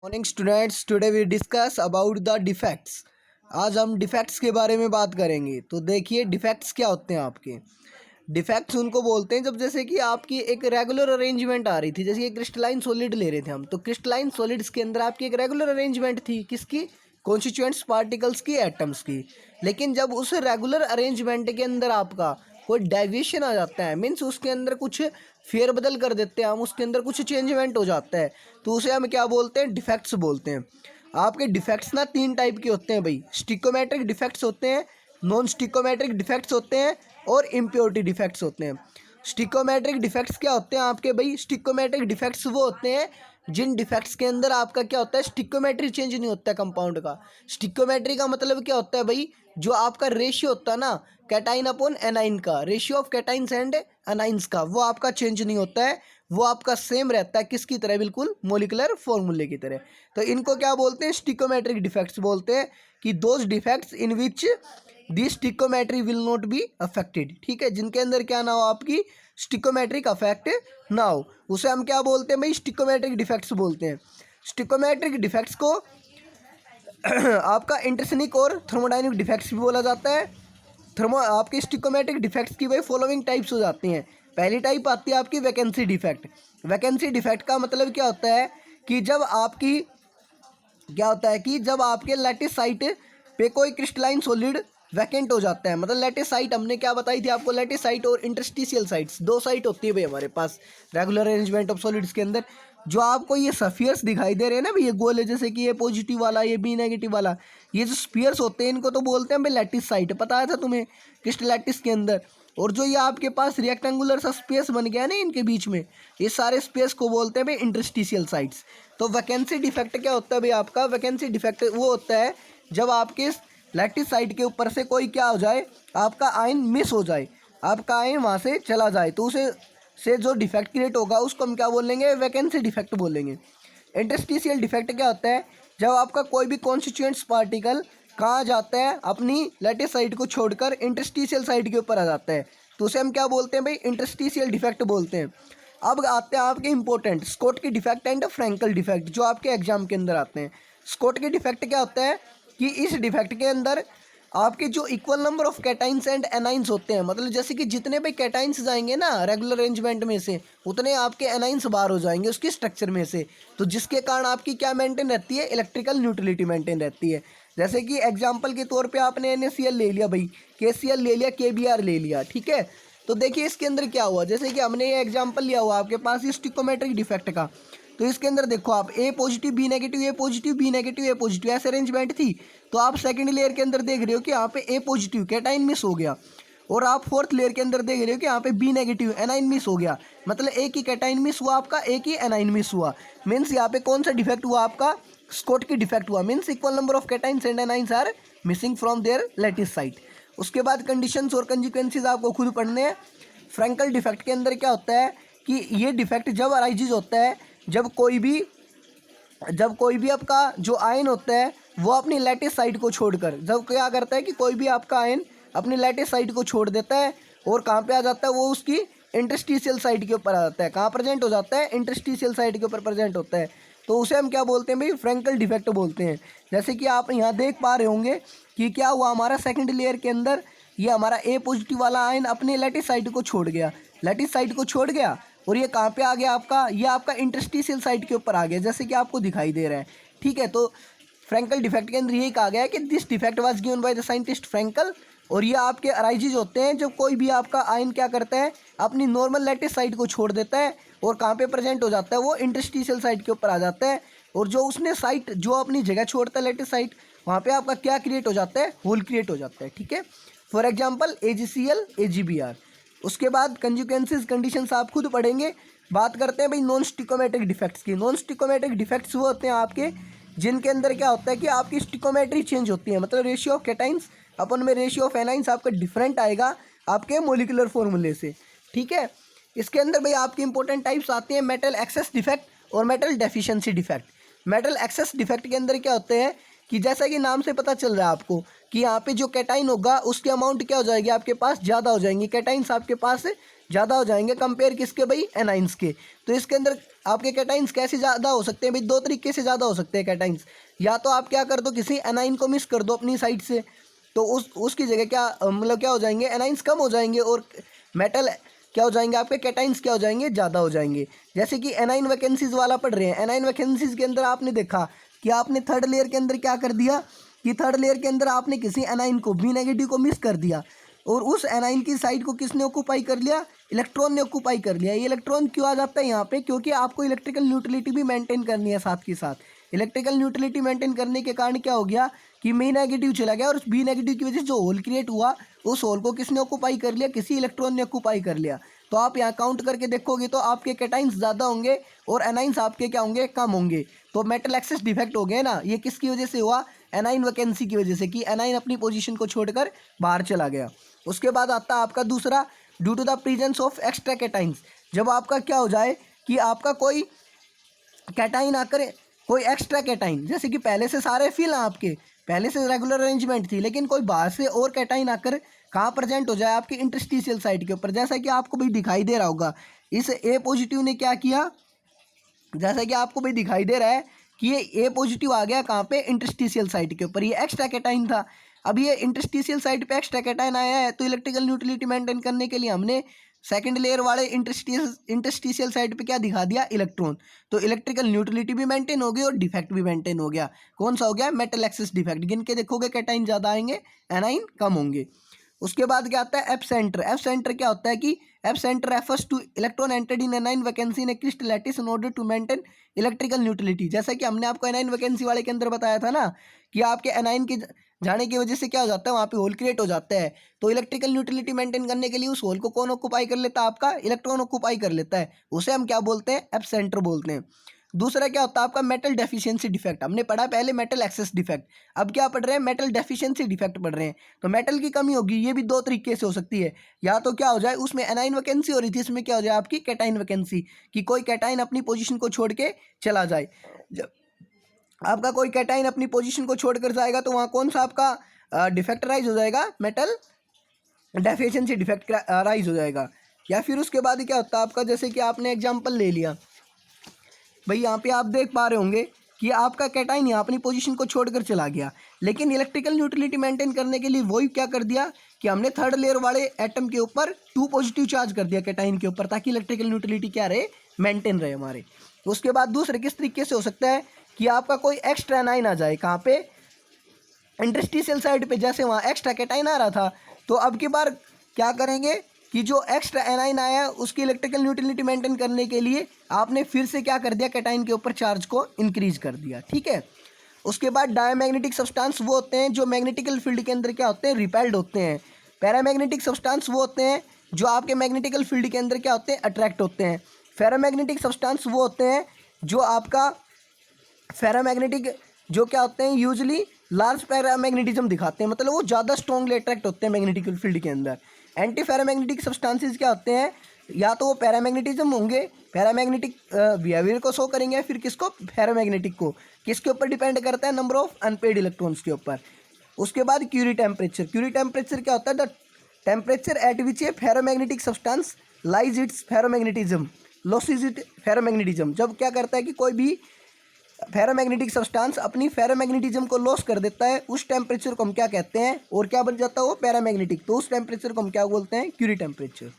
Morning students, today we discuss about the defects. आज हम defects के बारे में बात करेंगे। तो देखिए, डिफेक्ट्स क्या होते हैं आपके। डिफेक्ट्स उनको बोलते हैं जब जैसे कि आपकी एक रेगुलर अरेंजमेंट आ रही थी। जैसे ये क्रिस्टलाइन सॉलिड ले रहे थे हम, तो क्रिस्टलाइन सॉलिड्स के अंदर आपकी एक रेगुलर अरेंजमेंट थी, किसकी? कॉन्स्टिट्यूएंट्स पार्टिकल्स की, एटम्स की। लेकिन जब उस रेगुलर अरेंजमेंट के अंदर आपका कोई डेविएशन आ जाता है, मीन्स उसके अंदर कुछ फेरबदल कर देते हैं हम, उसके अंदर कुछ चेंजमेंट हो जाता है, तो उसे हम क्या बोलते हैं? डिफेक्ट्स बोलते हैं। आपके डिफेक्ट्स ना तीन टाइप के होते हैं भाई। स्टिकोमेट्रिक डिफेक्ट्स होते हैं, नॉन स्टिकोमेट्रिक डिफेक्ट्स होते हैं, और इम्प्योरिटी डिफेक्ट्स होते हैं। स्टिकोमेट्रिक डिफेक्ट्स क्या होते हैं आपके भाई? स्टिकोमेट्रिक डिफेक्ट्स वो होते हैं जिन डिफेक्ट्स के अंदर आपका क्या होता है? स्टिकोमेट्री चेंज नहीं होता है कंपाउंड का। स्टिकोमेट्री का मतलब क्या होता है भाई? जो आपका रेशियो होता है ना, कैटाइन अपॉन एनाइन का, रेशियो ऑफ कैटाइन्स एंड एनाइन्स का, वो आपका चेंज नहीं होता है, वो आपका सेम रहता है। किसकी तरह? बिल्कुल मोलिकुलर फॉर्मूले की तरह। तो इनको क्या बोलते हैं? स्टिकोमेट्रिक डिफेक्ट्स बोलते हैं, कि those defects in which the stoichiometry will not be affected. ठीक है, जिनके अंदर क्या ना हो, आपकी स्टिकोमेट्रिक अफेक्ट ना हो, उसे हम क्या बोलते हैं भाई? स्टिकोमेट्रिक डिफेक्ट्स बोलते हैं। स्टिकोमेट्रिक डिफेक्ट्स को आपका इंटरसनिक और थर्मोडाइनमिक डिफेक्ट्स भी बोला जाता है। आपके स्टिकोमेट्रिक डिफेक्ट्स की भाई फॉलोइंग टाइप्स हो जाती हैं। पहली टाइप आती है आपकी वैकेंसी डिफेक्ट। वैकेंसी डिफेक्ट का मतलब क्या होता है? कि जब आपकी क्या होता है कि जब आपके लैटिस साइट पे कोई क्रिस्टलाइन सॉलिड वैकेंट हो जाता है। मतलब लैटिस साइट हमने क्या बताई थी आपको? लैटिस साइट और इंटरस्टिशियल साइट्स, दो साइट होती है भाई हमारे पास रेगुलर अरेंजमेंट ऑफ सॉलिड्स के अंदर। जो आपको ये सफियर्स दिखाई दे रहे हैं ना भाई, ये गोल है, जैसे कि ये पॉजिटिव वाला, ये बी नेगेटिव वाला, ये जो स्फीयर्स होते हैं इनको तो बोलते हैं भाई लैटिस साइट। पता है था तुम्हें क्रिस्टलैटिस के अंदर? और जो ये आपके पास रेक्टेंगुलर सा स्पेस बन गया ना इनके बीच में, ये सारे स्पेस को बोलते हैं भाई इंटरस्टिशियल साइट्स। तो वैकेंसी डिफेक्ट क्या होता है भाई आपका? वैकेंसी डिफेक्ट वो होता है जब आपके लैटिस साइट के ऊपर से कोई क्या हो जाए, आपका आयन मिस हो जाए, आपका आयन वहाँ से चला जाए, तो उसे से जो डिफेक्ट क्रिएट होगा उसको हम क्या बोलेंगे? वैकेंसी डिफेक्ट बोलेंगे। इंटरस्टिशियल डिफेक्ट क्या होता है? जब आपका कोई भी कॉन्स्टिट्यूएंट्स पार्टिकल कहाँ जाता है? अपनी लैटिस साइट को छोड़कर इंटरस्टिशियल साइट के ऊपर आ जाता है, तो उसे हम क्या बोलते हैं भाई? इंटरस्टिशियल डिफेक्ट बोलते हैं। अब आते हैं आपके इंपॉर्टेंट स्कॉट की डिफेक्ट एंड फ्रैंकल डिफेक्ट, जो आपके एग्जाम के अंदर आते हैं। स्कॉट की डिफेक्ट क्या होता है? कि इस डिफेक्ट के अंदर आपके जो equal number of cations and anions होते हैं, मतलब जैसे कि जितने भी कैटाइंस जाएंगे ना रेगुलर अरेंजमेंट में से, उतने आपके एनाइंस बाहर हो जाएंगे उसकी स्ट्रक्चर में से। तो जिसके कारण आपकी क्या मेंटेन रहती है? इलेक्ट्रिकल न्यूट्रलिटी मेंटेन रहती है। जैसे कि एग्जाम्पल के तौर पे आपने NaCl ले लिया भाई, KCl ले लिया, KBr ले लिया, ठीक है। तो देखिए इसके अंदर क्या हुआ, जैसे कि हमने ये एग्जाम्पल लिया हुआ आपके पास स्टिकोमेट्रिक डिफेक्ट का। तो इसके अंदर देखो आप A positive B negative, A positive B negative, A positive, ऐसे अरेंजमेंट थी। तो आप सेकंड लेयर के अंदर देख रहे हो कि यहाँ पे A पॉजिटिव कैटाइन मिस हो गया, और आप फोर्थ लेयर के अंदर देख रहे हो कि यहाँ पे B नेगेटिव एनाइन मिस हो गया। मतलब एक ही कैटाइन मिस हुआ आपका, एक ही एनाइन मिस हुआ। मीन्स यहाँ पे कौन सा डिफेक्ट हुआ आपका? स्कॉट की डिफेक्ट हुआ। Means equal number of cations and anions are missing from their lattice site. उसके बाद कंडीशंस और कंसिक्वेंसेस आपको खुद पढ़ने हैं। फ्रैंकल डिफेक्ट के अंदर क्या होता है कि ये डिफेक्ट जब अराइजेज होता है जब कोई भी आपका जो आयन होता है वो अपनी लैटिस साइट को छोड़कर, जब क्या करता है कि कोई भी आपका आयन अपनी लैटिस साइट को छोड़ देता है और कहाँ पे आ जाता है? वो उसकी इंटरस्टिशियल साइट के ऊपर आ जाता है। कहाँ प्रेजेंट हो जाता है? इंटरस्टिशियल साइट के ऊपर प्रेजेंट होता है। तो उसे हम क्या बोलते हैं भाई? फ्रैंकल डिफेक्ट बोलते हैं। जैसे कि आप यहाँ देख पा रहे होंगे कि क्या हुआ हमारा सेकेंड लेयर के अंदर, ये हमारा A पॉजिटिव वाला आयन अपने लैटिस साइट को छोड़ गया, लैटिस साइट को छोड़ गया, और ये कहाँ पे आ गया आपका? ये आपका इंटरस्टिशियल साइट के ऊपर आ गया, जैसे कि आपको दिखाई दे रहा है, ठीक है। तो फ्रैंकल डिफेक्ट के अंदर यही कहा गया है कि this defect was given by the scientist Frenkel. और ये आपके अराइजेज होते हैं जब कोई भी आपका आयन क्या करता है? अपनी नॉर्मल लैटिस साइट को छोड़ देता है और कहाँ पे प्रेजेंट हो जाता है? वो इंटरस्टिशियल साइट के ऊपर आ जाता है, और जो उसने साइट जो अपनी जगह छोड़ता है लैटिस साइट, वहाँ पे आपका क्या क्रिएट हो जाता है? होल क्रिएट हो जाता है, ठीक है। For example AgCl AgBr। उसके बाद कंजिक्वेंसेस कंडीशंस आप खुद पढ़ेंगे। बात करते हैं भाई नॉन स्टिकोमेट्रिक डिफेक्ट्स की। नॉन स्टिकोमेट्रिक डिफेक्ट्स वो होते हैं आपके जिनके अंदर क्या होता है कि आपकी स्टिकोमेट्री चेंज होती है, मतलब रेशियो ऑफ कैटाइंस अपन में रेशियो ऑफ एनाइंस आपका डिफरेंट आएगा आपके मोलिकुलर फॉर्मूले से, ठीक है। इसके अंदर भाई आपकी इंपॉर्टेंट टाइप्स आती हैं मेटल एक्सेस डिफेक्ट और metal deficiency defect. Metal access defect के अंदर क्या होते हैं कि जैसा कि नाम से पता चल रहा है आपको कि यहाँ पे जो कैटाइन होगा उसकी अमाउंट क्या हो जाएगी? आपके पास ज़्यादा हो जाएंगी, कैटाइंस आपके पास ज़्यादा हो जाएंगे कंपेयर किसके भाई, एनाइंस के। तो इसके अंदर आपके कैटाइंस कैसे ज़्यादा हो सकते हैं भाई, दो तरीके से ज़्यादा हो सकते हैं कैटाइंस। या तो आप क्या कर दो, किसी एनाइन को मिस कर दो अपनी साइड से, तो उसकी जगह क्या मतलब क्या हो जाएंगे, एनाइंस कम हो जाएंगे और मेटल क्या हो जाएंगे, आपके कैटाइंस क्या हो जाएंगे, ज़्यादा हो जाएंगे। जैसे कि एनाइन वैकेंसीज वाला पढ़ रहे हैं, एनाइन वैकेंसीज के अंदर आपने देखा कि आपने थर्ड लेयर के अंदर क्या कर दिया कि थर्ड लेयर के अंदर आपने किसी एनाइन को, बी नेगेटिव को मिस कर दिया, और उस एनाइन की साइड को किसने ऑक्यूपाई कर लिया, इलेक्ट्रॉन ने ऑक्यूपाई कर लिया। ये इलेक्ट्रॉन क्यों आ जाता है यहाँ पे, क्योंकि आपको इलेक्ट्रिकल न्यूट्रलिटी भी मेंटेन करनी है साथ के साथ। इलेक्ट्रिकल न्यूट्रलिटी मेंटेन करने के कारण क्या हो गया कि बी नेगेटिव चला गया, और उस बी नेगेटिव की वजह से जो होल क्रिएट हुआ, उस होल को किसने ऑक्यूपाई कर लिया, किसी इलेक्ट्रॉन ने ऑक्यूपाई कर लिया। तो आप यहाँ काउंट करके देखोगे तो आपके कैटाइंस ज़्यादा होंगे और एनाइंस आपके क्या होंगे, कम होंगे। तो मेटल एक्सेस डिफेक्ट हो गया ना, ये किसकी वजह से हुआ, एनाइन वैकेंसी की वजह से, कि एनाइन अपनी पोजीशन को छोड़कर बाहर चला गया। उसके बाद आता है आपका दूसरा, due to the presence of extra cations. जब आपका क्या हो जाए कि आपका कोई कैटाइन आकर, कोई एक्स्ट्रा कैटाइन, जैसे कि पहले से सारे फिल हैं आपके, पहले से रेगुलर अरेंजमेंट थी, लेकिन कोई बाहर से और कैटाइन आकर कहाँ प्रेजेंट हो जाए, आपके इंटरस्टिशियल साइड के ऊपर। जैसा कि आपको भी दिखाई दे रहा होगा, इस ए पॉजिटिव ने क्या किया, जैसा कि आपको भी दिखाई दे रहा है कि ये ए पॉजिटिव आ गया कहाँ पे, इंटरस्टिशियल साइड के ऊपर, ये एक्स्ट्रा कैटाइन था। अब ये इंटरस्टिशियल साइड पे एक्स्ट्रा कैटाइन आया है, तो इलेक्ट्रिकल न्यूट्रलिटी मेंटेन करने के लिए हमने सेकंड लेयर वाले इंटरस्टिशियल साइड पे क्या दिखा दिया, इलेक्ट्रॉन। तो इलेक्ट्रिकल न्यूट्रलिटी भी मेंटेन हो गई और डिफेक्ट भी मेंटेन हो गया। कौन सा हो गया, मेटल एक्सेस डिफेक्ट। गिन के देखोगे कैटाइन ज़्यादा आएंगे, एनाइन कम होंगे। उसके बाद क्या आता है, एफ सेंटर। एफ सेंटर क्या होता है कि F centre refers to electron entered in anion vacancy in crystal lattice in order to maintain electrical neutrality. जैसा कि हमने आपको एनाइन वैकेंसी वाले के अंदर बताया था ना, कि आपके एनाइन के जाने की वजह से क्या हो जाता है, वहाँ पे होल क्रिएट हो जाता है। तो इलेक्ट्रिकल न्यूट्रलिटी मेंटेन करने के लिए उस होल को कौन ऑक्यूपाई कर लेता है, आपका इलेक्ट्रॉन ऑक्यूपाई कर लेता है, उसे हम क्या बोलते हैं, एफ सेंटर बोलते हैं। दूसरा क्या होता है आपका, मेटल डेफिशिएंसी डिफेक्ट। हमने पढ़ा पहले मेटल एक्सेस डिफेक्ट, अब क्या पढ़ रहे हैं, मेटल डेफिशिएंसी डिफेक्ट पढ़ रहे हैं। तो मेटल की कमी होगी, ये भी दो तरीके से हो सकती है। या तो क्या हो जाए, उसमें एनाइन वैकेंसी हो रही थी, इसमें क्या हो जाए आपकी कैटाइन वैकेंसी, कि कोई कैटाइन अपनी पोजीशन को छोड़ के चला जाए। जब आपका कोई कैटाइन अपनी पोजीशन को छोड़कर जाएगा तो वहाँ कौन सा आपका डिफेक्ट राइज हो जाएगा, मेटल डेफिशिएंसी डिफेक्ट राइज हो जाएगा। या फिर उसके बाद क्या होता है आपका, जैसे कि आपने एग्जाम्पल ले लिया भाई, यहाँ पे आप देख पा रहे होंगे कि आपका कैटाइन यहाँ अपनी पोजीशन को छोड़कर चला गया, लेकिन इलेक्ट्रिकल न्यूट्रलिटी मेंटेन करने के लिए वही क्या कर दिया कि हमने थर्ड लेयर वाले एटम के ऊपर 2 पॉजिटिव चार्ज कर दिया कैटाइन के ऊपर, ताकि इलेक्ट्रिकल न्यूट्रलिटी क्या रहे, मेंटेन रहे हमारे। उसके बाद दूसरे किस तरीके से हो सकता है कि आपका कोई एक्स्ट्रा एनाइन आ जाए, कहाँ पे, इंटरस्टिशियल साइड पे। जैसे वहाँ एक्स्ट्रा कैटाइन आ रहा था, तो अब की बार क्या करेंगे कि जो एक्स्ट्रा एनाइन आया है उसकी इलेक्ट्रिकल न्यूट्रलिटी मेंटेन करने के लिए आपने फिर से क्या कर दिया, कैटाइन के ऊपर चार्ज को इंक्रीज कर दिया, ठीक है। उसके बाद डायमैग्नेटिक सब्सटेंस वो होते हैं जो मैग्नेटिकल फील्ड के अंदर क्या होते हैं, रिपेल्ड होते हैं। पैरामैग्नेटिक सब्सटेंस वो होते हैं जो आपके मैग्नेटिकल फील्ड के अंदर क्या होते हैं, अट्रैक्ट होते हैं। फेरोमैग्नेटिक सब्सटेंस वो होते हैं जो आपका फेरोमैग्नेटिक, जो क्या होते हैं, यूजली लार्ज पैरामैग्नेटिज्म दिखाते हैं, मतलब वो ज़्यादा स्ट्रॉन्गली अट्रैक्ट होते हैं मैग्नेटिकल फील्ड के अंदर। एंटी फेरोमैग्नेटिक सब्सटेंसेस क्या होते हैं, या तो वो पैरामैग्नेटिज्म होंगे, पैरामैग्नेटिक बिहेवियर को शो करेंगे, फिर किसको, फेरोमैग्नेटिक को। किसके ऊपर डिपेंड करता है, नंबर ऑफ अनपेड इलेक्ट्रॉन्स के ऊपर। उसके बाद क्यूरी टेम्परेचर। क्यूरी टेम्परेचर क्या होता है, the temperature at which A ferromagnetic substance lies it's ferromagnetism losses it ferromagnetism. जब क्या करता है कि कोई भी फेरोमैग्नेटिक सब्सटेंस अपनी फेरोमैग्नेटिज्म को लॉस कर देता है, उस टेम्परेचर को हम क्या कहते हैं, और क्या बन जाता है वो पैरामैग्नेटिक, तो उस टेम्परेचर को हम क्या बोलते हैं, क्यूरी टेम्परेचर।